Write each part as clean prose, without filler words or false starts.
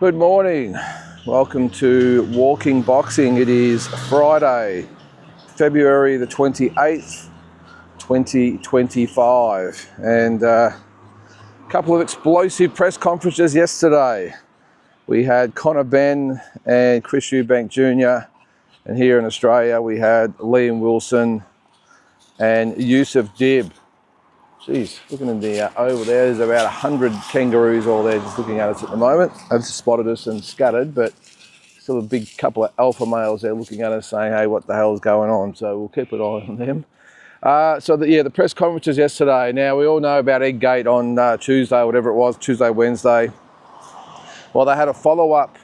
Good morning. Welcome to Walking Boxing. It is Friday, February the 28th, 2025. And a couple of explosive press conferences yesterday. We had Benn and Chris Eubank Jr. And here in Australia, we had Liam Wilson and Youssef. Jeez, looking in the over there, there's about 100 kangaroos all there just looking at us at the moment. They've spotted us and scattered, but still a big couple of alpha males there looking at us saying, hey, what the hell's going on? So we'll keep an eye on them. The press conferences yesterday. Now, we all know about Eggate on Tuesday, whatever it was, Tuesday, Wednesday. Well, they had a follow-up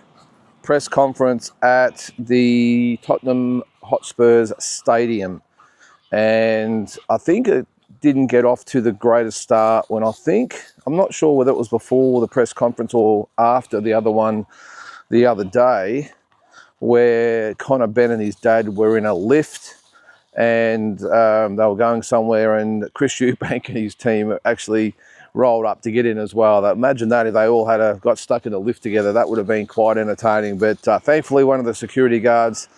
press conference at the Tottenham Hotspur's stadium. And I think it didn't get off to the greatest start I'm not sure whether it was before the press conference or after the other one the other day, where Benn and his dad were in a lift and they were going somewhere, and Chris Eubank and his team actually rolled up to get in as well. Imagine that if they all had got stuck in a lift together, that would have been quite entertaining. But thankfully one of the security guards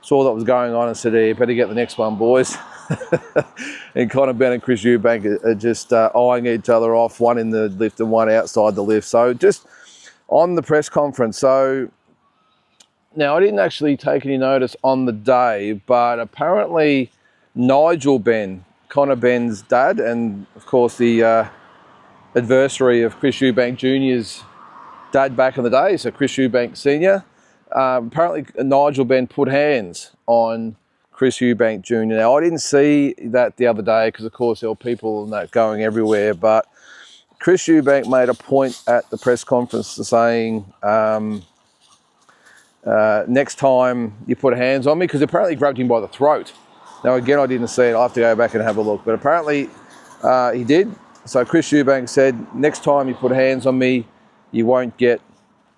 saw what was going on and said, hey, you better get the next one, boys. And Benn and Chris Eubank are just eyeing each other off, one in the lift and one outside the lift. So just on the press conference. So now I didn't actually take any notice on the day, but apparently Nigel Benn, Benn's dad, and of course the adversary of Chris Eubank Jr.'s dad back in the day, so Chris Eubank Sr., apparently Nigel Benn put hands on Chris Eubank Jr. Now, I didn't see that the other day because, of course, there were people going everywhere, but Chris Eubank made a point at the press conference saying, next time you put hands on me, because apparently he grabbed him by the throat. Now, again, I didn't see it. I'll have to go back and have a look, but apparently he did. So Chris Eubank said, next time you put hands on me, you won't get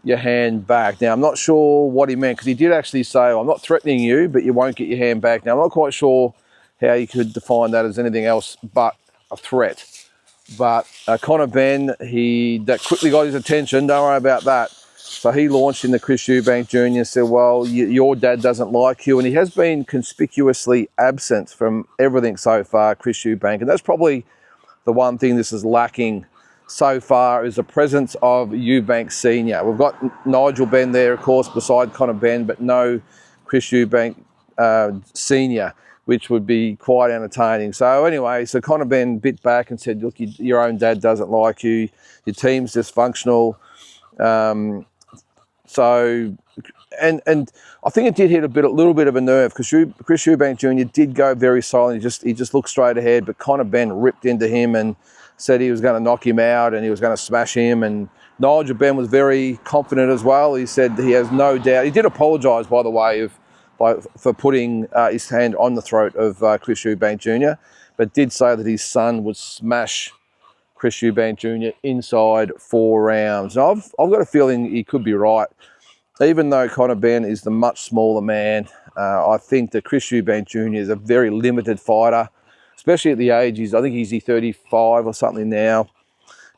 your hand back. Now, I'm not sure what he meant, because he did actually say, I'm not threatening you, but you won't get your hand back. Now, I'm not quite sure how you could define that as anything else but a threat. But Benn, that quickly got his attention. Don't worry about that. So he launched into Chris Eubank Jr. and said, well, your dad doesn't like you. And he has been conspicuously absent from everything so far, Chris Eubank. And that's probably the one thing this is lacking so far, is the presence of Eubank Sr. We've got Nigel Benn there, of course, beside Benn, but no Chris Eubank Sr., which would be quite entertaining. So anyway, Benn bit back and said, look, your own dad doesn't like you, your team's dysfunctional. And I think it did hit a little bit of a nerve, because Chris Eubank Jr. did go very silent. He just looked straight ahead, but Benn ripped into him and said he was going to knock him out and he was going to smash him. And Nigel Benn was very confident as well. He said he has no doubt. He did apologise, by the way, for putting his hand on the throat of Chris Eubank Jr., but did say that his son would smash Chris Eubank Jr. inside 4 rounds. Now, I've got a feeling he could be right. Even though Benn is the much smaller man, I think that Chris Eubank Jr. is a very limited fighter, especially at the age I think he's 35 or something now.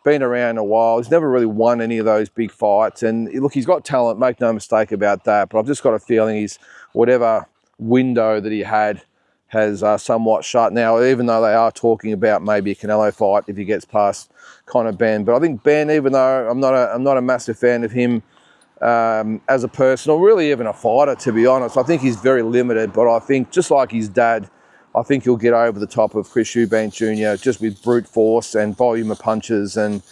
Been around a while. He's never really won any of those big fights. And look, he's got talent, make no mistake about that. But I've just got a feeling whatever window that he had has somewhat shut now, even though they are talking about maybe a Canelo fight if he gets past Benn. But I think Benn, even though I'm not a massive fan of him as a person, or really even a fighter, to be honest, I think he's very limited. But I think, just like his dad, I think he'll get over the top of Chris Eubank Jr. just with brute force and volume of punches. And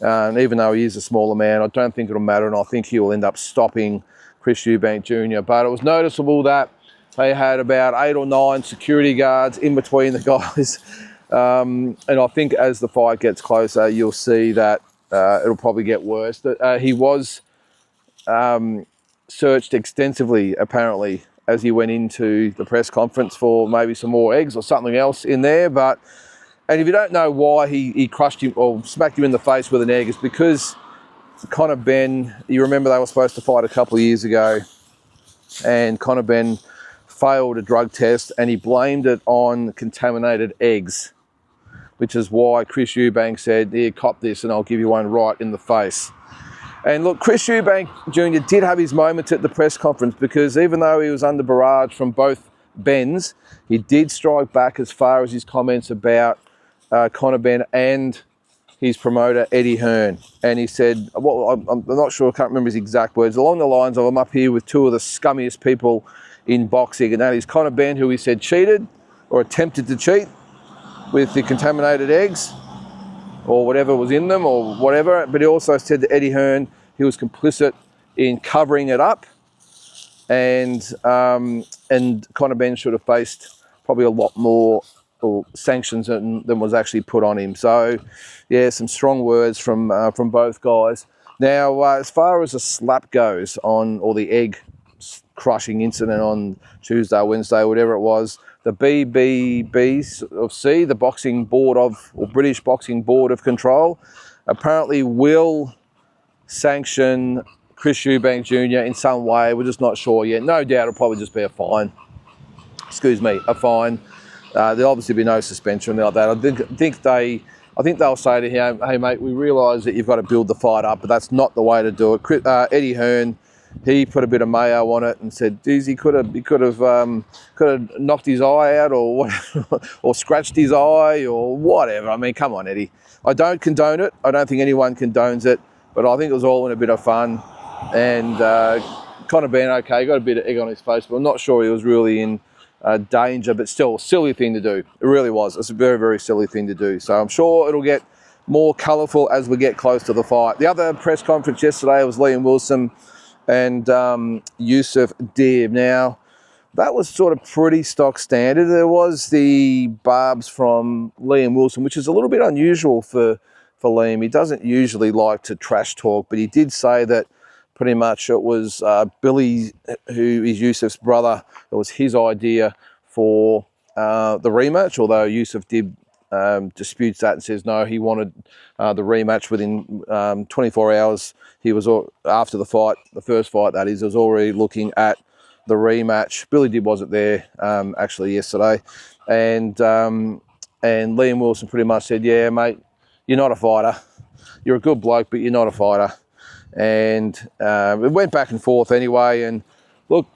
even though he is a smaller man, I don't think it'll matter. And I think he will end up stopping Chris Eubank Jr. But it was noticeable that they had about 8 or 9 security guards in between the guys. And I think as the fight gets closer, you'll see that it'll probably get worse. He was searched extensively, apparently, as he went into the press conference for maybe some more eggs or something else in there. And if you don't know why he crushed him or smacked him in the face with an egg, it's because Benn, you remember they were supposed to fight a couple of years ago, and Benn failed a drug test and he blamed it on contaminated eggs, which is why Chris Eubank said, here, cop this and I'll give you one right in the face. And look, Chris Eubank Jr. did have his moments at the press conference, because even though he was under barrage from both Benns, he did strike back as far as his comments about Conor Benn and his promoter Eddie Hearn. And he said, well, I'm not sure, I can't remember his exact words, along the lines of, I'm up here with two of the scummiest people in boxing, and that is Conor Benn, who he said cheated or attempted to cheat with the contaminated eggs or whatever was in them or whatever. But he also said that Eddie Hearn, he was complicit in covering it up, and Conor Benn should have faced probably a lot more sanctions than was actually put on him. So, yeah, some strong words from both guys. Now, as far as the slap goes on, or the egg crushing incident on Tuesday, Wednesday, whatever it was, the BBBC, the Boxing Board of, or British Boxing Board of Control, apparently will sanction Chris Eubank Jr. in some way. We're just not sure yet. No doubt it'll probably just be a fine. Excuse me, a fine. There'll obviously be no suspension like that. I think they'll say to him, hey mate, we realise that you've got to build the fight up, but that's not the way to do it. Eddie Hearn, he put a bit of mayo on it and said, geez, he could have knocked his eye out, or whatever, or scratched his eye or whatever. I mean, come on, Eddie. I don't condone it. I don't think anyone condones it, but I think it was all in a bit of fun. And Conor Benn, okay, got a bit of egg on his face, but I'm not sure he was really in danger, but still a silly thing to do. It really was. It's a very, very silly thing to do. So I'm sure it'll get more colourful as we get close to the fight. The other press conference yesterday was Liam Wilson and Youssef Deeb. Now, that was sort of pretty stock standard. There was the barbs from Liam Wilson, which is a little bit unusual for Liam. He doesn't usually like to trash talk, but he did say that pretty much it was Billy, who is Youssef's brother, it was his idea for the rematch, although Youssef disputes that and says no, he wanted the rematch within 24 hours. He was, after the fight, the first fight that is, was already looking at the rematch. Billy Dibb wasn't there actually yesterday, and Liam Wilson pretty much said, yeah mate, you're not a fighter, you're a good bloke, but you're not a fighter. And it went back and forth anyway, and look,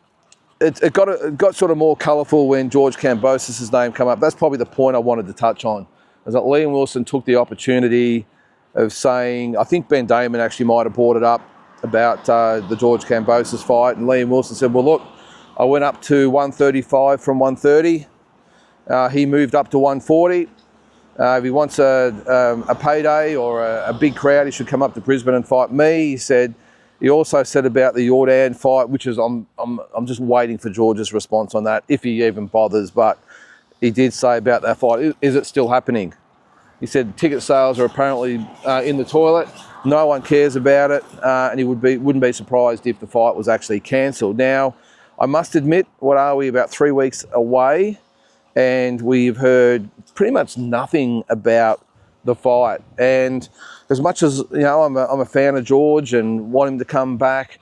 it got sort of more colourful when George Kambosos' name came up. That's probably the point I wanted to touch on, is that Liam Wilson took the opportunity of saying, I think Ben Damon actually might have brought it up about the George Kambosos fight, and Liam Wilson said, well look, I went up to 135 from 130, he moved up to 140. If he wants a payday or a big crowd, he should come up to Brisbane and fight me. He said. He also said about the Jordan fight, which is I'm just waiting for George's response on that, if he even bothers. But he did say about that fight, is it still happening? He said ticket sales are apparently in the toilet. No one cares about it, and he wouldn't be surprised if the fight was actually cancelled. Now, I must admit, what are we, about 3 weeks away? And we've heard pretty much nothing about the fight. And as much as, you know, I'm a fan of George and want him to come back,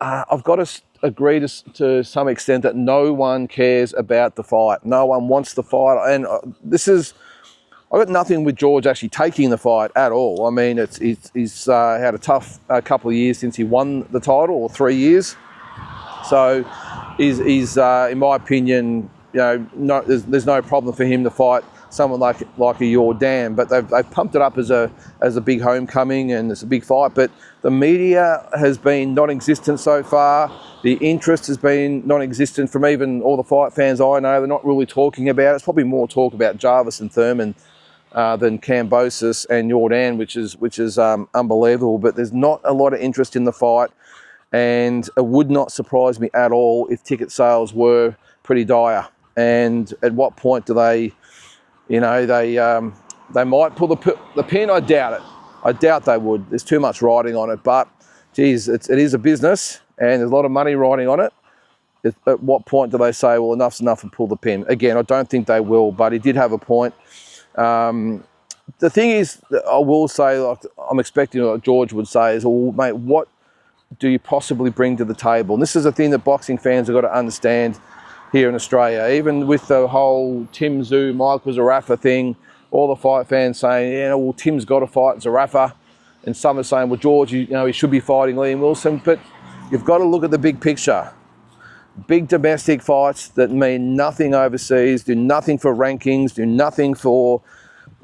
I've got to agree to some extent that no one cares about the fight. No one wants the fight. And I've got nothing with George actually taking the fight at all. I mean, he's had a tough couple of years since he won the title, or 3 years. So he's in my opinion, you know, there's no problem for him to fight someone like a Jordan, but they've pumped it up as a big homecoming and it's a big fight. But the media has been non-existent so far. The interest has been non-existent from even all the fight fans I know. They're not really talking about it. It's probably more talk about Jarvis and Thurman than Kambosos and Jordan, which is unbelievable. But there's not a lot of interest in the fight, and it would not surprise me at all if ticket sales were pretty dire. And at what point do they, you know, they might pull the pin? I doubt it. I doubt they would. There's too much riding on it. But, geez, it is a business and there's a lot of money riding on it. At what point do they say, well, enough's enough, and pull the pin? Again, I don't think they will, but he did have a point. The thing is, I will say, like, I'm expecting what George would say is, well, mate, what do you possibly bring to the table? And this is a thing that boxing fans have got to understand here in Australia. Even with the whole Tim Michael Zarafa thing, all the fight fans saying, well, Tim's got to fight Zarafa. And some are saying, well, George, you know, he should be fighting Liam Wilson. But you've got to look at the big picture. Big domestic fights that mean nothing overseas, do nothing for rankings, do nothing for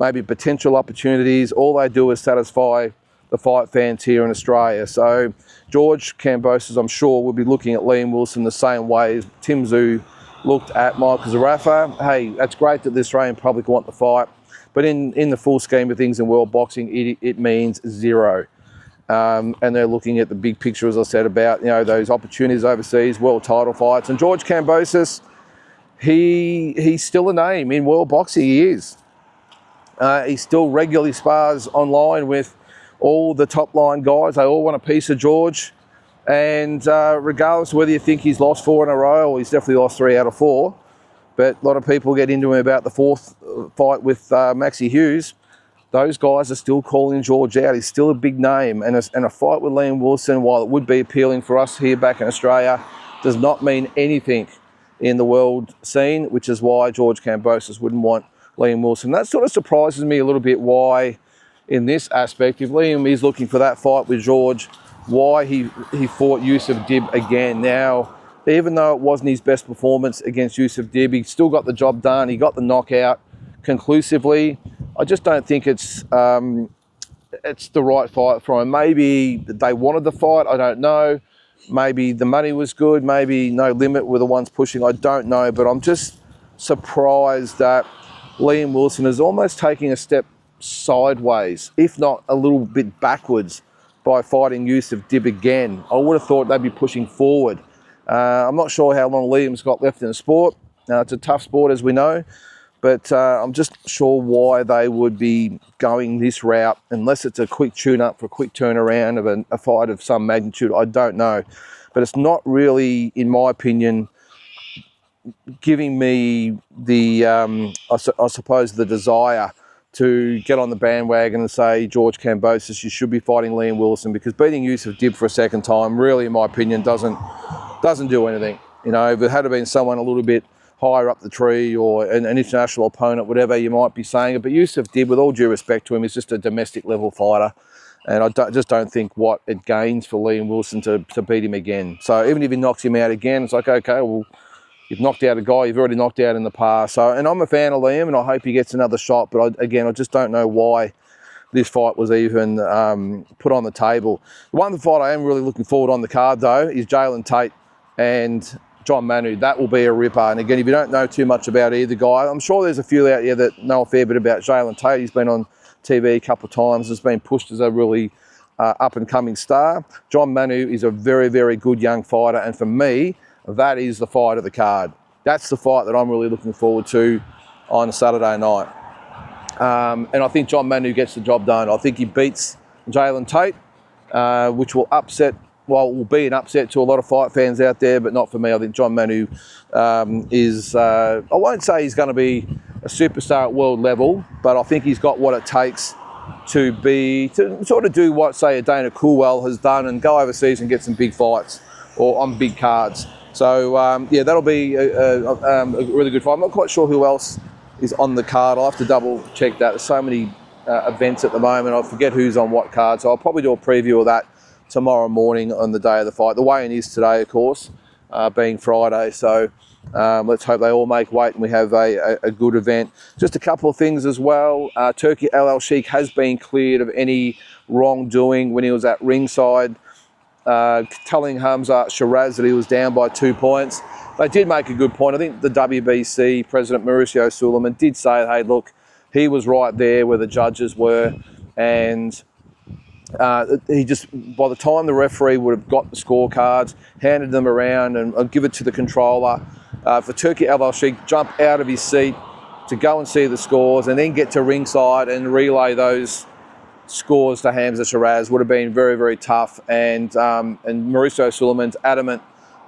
maybe potential opportunities. All they do is satisfy the fight fans here in Australia. So George Kambosos, I'm sure, will be looking at Liam Wilson the same way as Tim Tszyu looked at Michael Zarafa. Hey, that's great that the Australian public want the fight, but in the full scheme of things in world boxing, it means zero. And they're looking at the big picture, as I said, about, you know, those opportunities overseas, world title fights. And George Kambosos, he's still a name in world boxing. He is. He still regularly spars online with all the top line guys. They all want a piece of George. And regardless of whether you think he's lost 4 in a row, or he's definitely lost 3 out of 4, but a lot of people get into him about the 4th fight with Maxie Hughes. Those guys are still calling George out. He's still a big name. And a fight with Liam Wilson, while it would be appealing for us here back in Australia, does not mean anything in the world scene, which is why George Kambosos wouldn't want Liam Wilson. That sort of surprises me a little bit, why in this aspect, if Liam is looking for that fight with George, why he fought Youssef Dib again. Now, even though it wasn't his best performance against Youssef Dib, he still got the job done. He got the knockout conclusively. I just don't think it's the right fight for him. Maybe they wanted the fight, I don't know. Maybe the money was good, maybe No Limit were the ones pushing, I don't know. But I'm just surprised that Liam Wilson is almost taking a step sideways, if not a little bit backwards, by fighting Youssef Dib again. I would have thought they'd be pushing forward. I'm not sure how long Liam's got left in the sport. It's a tough sport, as we know. But I'm just sure why they would be going this route, unless it's a quick tune-up for a quick turnaround of a fight of some magnitude. I don't know. But it's not really, in my opinion, giving me the, I suppose, the desire to get on the bandwagon and say, George Kambosos, you should be fighting Liam Wilson, because beating Youssef Dib for a second time really, in my opinion, doesn't do anything. You know, if it had been someone a little bit higher up the tree, or an international opponent, whatever you might be saying it. But Youssef Dib, with all due respect to him, is just a domestic level fighter. And I just don't think what it gains for Liam Wilson to beat him again. So even if he knocks him out again, it's like, okay, well, you've knocked out a guy you've already knocked out in the past. So, and I'm a fan of Liam, and I hope he gets another shot. But again, I just don't know why this fight was even put on the table. The one fight I am really looking forward on the card, though, is Jalen Tate and John Manu. That will be a ripper. And again, if you don't know too much about either guy, I'm sure there's a few out there that know a fair bit about Jalen Tate. He's been on TV a couple of times, has been pushed as a really up-and-coming star. John Manu is a very, very good young fighter, and for me, that is the fight of the card. That's the fight that I'm really looking forward to on a Saturday night. And I think John Manu gets the job done. I think he beats Jalen Tate, which will will be an upset to a lot of fight fans out there, but not for me. I think John Manu is, I won't say he's going to be a superstar at world level, but I think he's got what it takes to sort of do what, say, a Dana Coolwell has done and go overseas and get some big fights or on big cards. So, yeah, that'll be a really good fight. I'm not quite sure who else is on the card. I'll have to double check that. There's so many events at the moment. I forget who's on what card, so I'll probably do a preview of that tomorrow morning on the day of the fight. The weigh-in is today, of course, being Friday. So let's hope they all make weight and we have a good event. Just a couple of things as well. Turki Alalshiek has been cleared of any wrongdoing when he was at ringside, telling Hamza Shiraz that he was down by 2 points. They did make a good point. I think the WBC President Mauricio Suleiman did say, hey, look, he was right there where the judges were, and he just, by the time the referee would have got the scorecards, handed them around and give it to the controller, for Turki Alalshiek jump out of his seat to go and see the scores and then get to ringside and relay those scores to Hamza Shiraz would have been very, very tough. And Mauricio Suleiman's adamant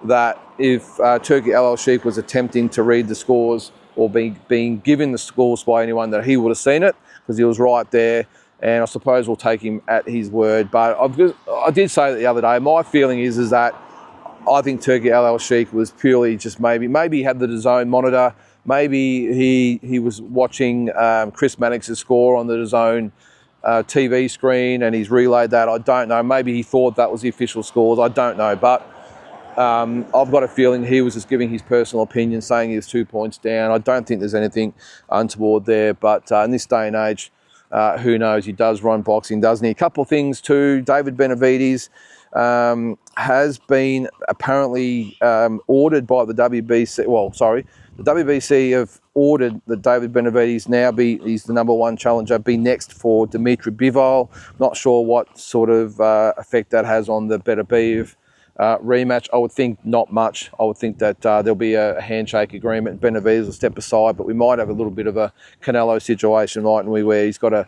that if Turki Alalshiek was attempting to read the scores or being given the scores by anyone, that he would have seen it because he was right there. And I suppose we'll take him at his word. But I did say that the other day, my feeling is that I think Turki Alalshiek was purely just maybe he had the DAZN monitor, maybe he was watching Chris Mannix's score on the DAZN TV screen and he's relayed that. I don't know. Maybe he thought that was the official scores. I don't know. But I've got a feeling he was just giving his personal opinion, saying he was 2 points down. I don't think there's anything untoward there. But in this day and age, who knows? He does run boxing, doesn't he? A couple of things too. David Benavides has been apparently ordered by the WBC. Well, sorry, the WBC have ordered that David Benavides he's the #1 challenger, be next for Dimitri Bivol. Not sure what sort of effect that has on the Benavides rematch. I would think not much. I would think that there'll be a handshake agreement. Benavides will step aside, but we might have a little bit of a Canelo situation, mightn't we, where he's got to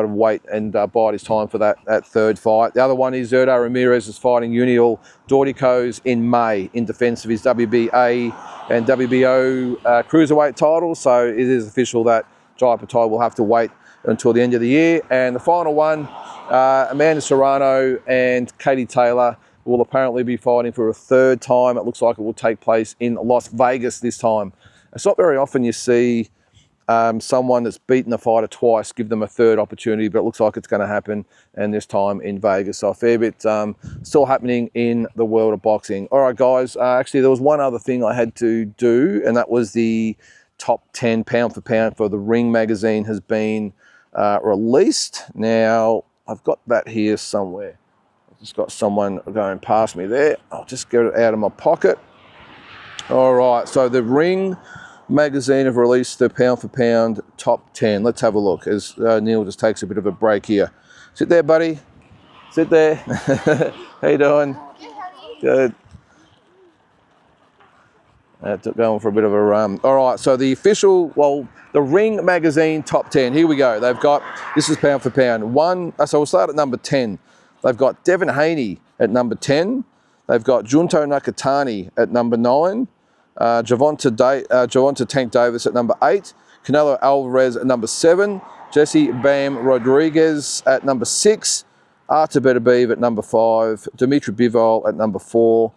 wait and bide his time for that third fight. The other one is Zurdo Ramirez is fighting Uniel Dorticos in May in defence of his WBA and WBO cruiserweight titles. So it is official that Jai Patai will have to wait until the end of the year. And the final one, Amanda Serrano and Katie Taylor will apparently be fighting for a third time. It looks like it will take place in Las Vegas this time. It's not very often you see someone that's beaten a fighter twice give them a third opportunity, but it looks like it's going to happen, and this time in Vegas. So a fair bit still happening in the world of boxing. All right, guys, actually there was one other thing I had to do, and that was the top 10 pound for pound for the Ring magazine has been released. Now, I've got that here somewhere. Just got someone going past me there. I'll just get it out of my pocket. All right, so the Ring magazine have released the pound for pound top 10. Let's have a look as Neil just takes a bit of a break here. Sit there, buddy. Sit there. How you doing? Good. Going for a bit of a run. All right, so the Ring magazine top 10. Here we go. They've got, this is pound for pound. So we'll start at number 10. They've got Devin Haney at number 10. They've got Junto Nakatani at number 9. Javonta Tank Davis at number 8. Canelo Alvarez at number 7. Jesse Bam Rodriguez at number 6. Artur Beterbiev at number 5. Dimitri Bivol at number 4.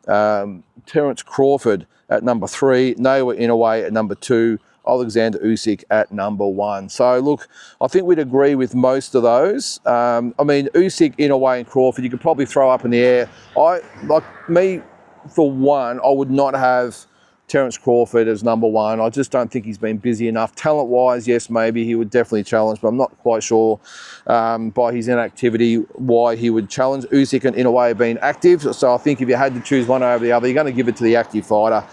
Terence Crawford at number 3. Naoya Inoue at number 2. Alexander Usyk at number 1. So look, I think we'd agree with most of those. I mean, Usyk, Inoue and Crawford, you could probably throw up in the air. For one, I would not have Terence Crawford as number 1. I just don't think he's been busy enough. Talent-wise, yes, maybe he would definitely challenge, but I'm not quite sure by his inactivity why he would challenge. Usyk and Inoue have been active, so I think if you had to choose one over the other, you're going to give it to the active fighter.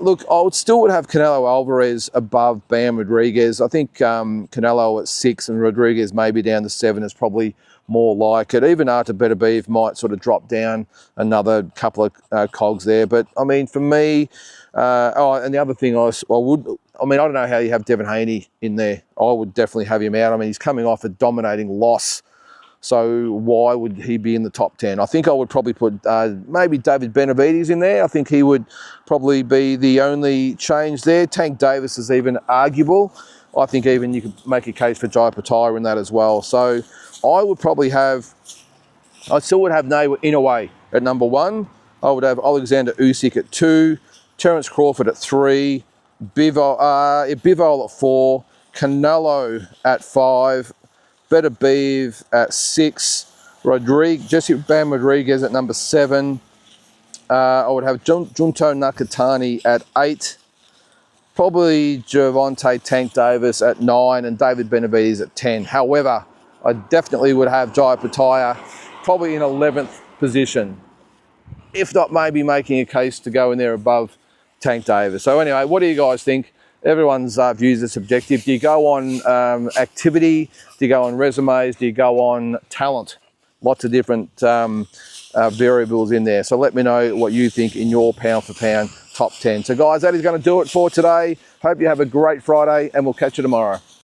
Look, I would still have Canelo Alvarez above Bam Rodriguez. I think Canelo at 6 and Rodriguez maybe down to 7 is probably more like it. Even Artur Beterbiev might sort of drop down another couple of cogs there. But, I mean, for me, and the other thing I don't know how you have Devin Haney in there. I would definitely have him out. I mean, he's coming off a dominating loss. So why would he be in the top 10? I think I would probably put maybe David Benavides in there. I think he would probably be the only change there. Tank Davis is even arguable. I think even you could make a case for Jai Patai in that as well. So I still would have Naoya Inoue at number 1. I would have Alexander Usyk at 2. Terence Crawford at 3. Bivol at 4. Canelo at 5. Beterbiev at 6, Jesse Bam Rodriguez at number 7. I would have Junto Nakatani at 8, probably Javonta Tank Davis at 9, and David Benavides at 10. However, I definitely would have Jai Patai probably in 11th position, if not maybe making a case to go in there above Tank Davis. So anyway, what do you guys think? Everyone's views are subjective. Do you go on activity? Do you go on resumes? Do you go on talent? Lots of different variables in there. So let me know what you think in your pound for pound top 10. So guys, that is going to do it for today. Hope you have a great Friday and we'll catch you tomorrow.